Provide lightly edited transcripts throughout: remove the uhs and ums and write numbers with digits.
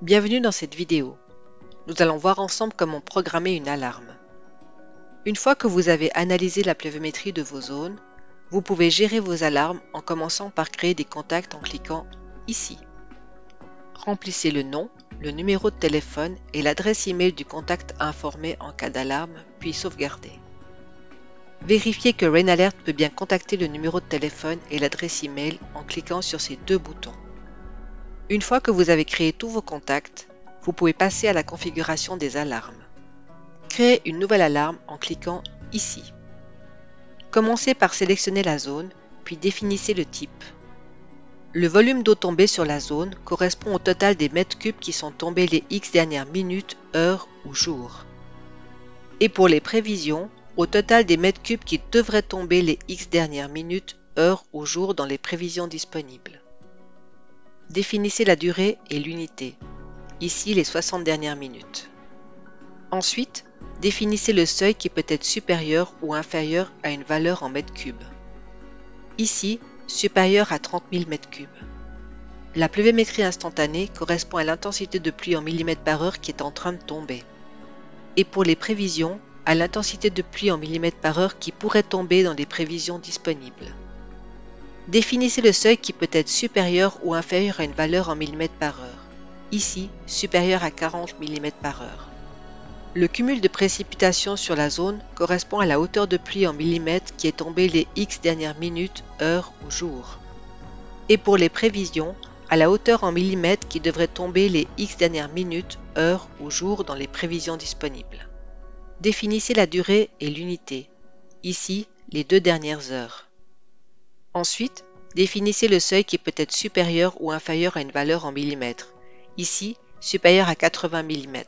Bienvenue dans cette vidéo. Nous allons voir ensemble comment programmer une alarme. Une fois que vous avez analysé la pluviométrie de vos zones, vous pouvez gérer vos alarmes en commençant par créer des contacts en cliquant ici. Remplissez le nom, le numéro de téléphone et l'adresse email du contact informé en cas d'alarme, puis sauvegardez. Vérifiez que RainAlert peut bien contacter le numéro de téléphone et l'adresse email en cliquant sur ces deux boutons. Une fois que vous avez créé tous vos contacts, vous pouvez passer à la configuration des alarmes. Créez une nouvelle alarme en cliquant ici. Commencez par sélectionner la zone, puis définissez le type. Le volume d'eau tombée sur la zone correspond au total des mètres cubes qui sont tombés les X dernières minutes, heures ou jours. Et pour les prévisions, au total des mètres cubes qui devraient tomber les X dernières minutes, heures ou jours dans les prévisions disponibles. Définissez la durée et l'unité, ici les 60 dernières minutes. Ensuite, définissez le seuil qui peut être supérieur ou inférieur à une valeur en mètres cubes. Ici, supérieur à 30 000 mètres cubes. La pluviométrie instantanée correspond à l'intensité de pluie en millimètres par heure qui est en train de tomber. Et pour les prévisions, à l'intensité de pluie en millimètres par heure qui pourrait tomber dans les prévisions disponibles. Définissez le seuil qui peut être supérieur ou inférieur à une valeur en millimètres par heure. Ici, supérieur à 40 mm par heure. Le cumul de précipitations sur la zone correspond à la hauteur de pluie en millimètres qui est tombée les X dernières minutes, heures ou jours. Et pour les prévisions, à la hauteur en millimètres qui devrait tomber les X dernières minutes, heures ou jours dans les prévisions disponibles. Définissez la durée et l'unité, ici les 2 dernières heures. Ensuite, définissez le seuil qui peut être supérieur ou inférieur à une valeur en millimètres, ici supérieur à 80 mm.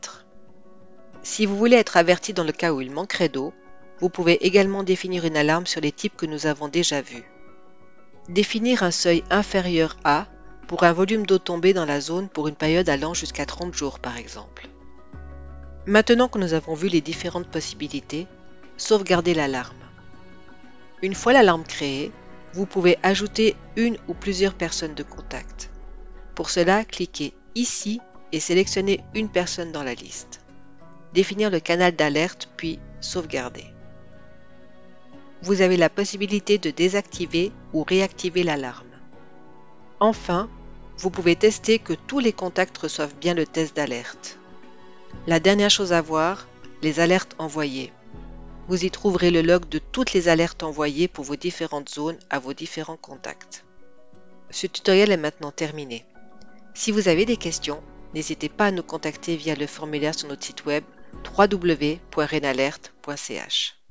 Si vous voulez être averti dans le cas où il manquerait d'eau, vous pouvez également définir une alarme sur les types que nous avons déjà vus. Définir un seuil inférieur à pour un volume d'eau tombé dans la zone pour une période allant jusqu'à 30 jours par exemple. Maintenant que nous avons vu les différentes possibilités, sauvegardez l'alarme. Une fois l'alarme créée, vous pouvez ajouter une ou plusieurs personnes de contact. Pour cela, cliquez ici et sélectionnez une personne dans la liste. Définir le canal d'alerte puis sauvegarder. Vous avez la possibilité de désactiver ou réactiver l'alarme. Enfin, vous pouvez tester que tous les contacts reçoivent bien le test d'alerte. La dernière chose à voir, les alertes envoyées. Vous y trouverez le log de toutes les alertes envoyées pour vos différentes zones à vos différents contacts. Ce tutoriel est maintenant terminé. Si vous avez des questions, n'hésitez pas à nous contacter via le formulaire sur notre site web www.rainalert.ch.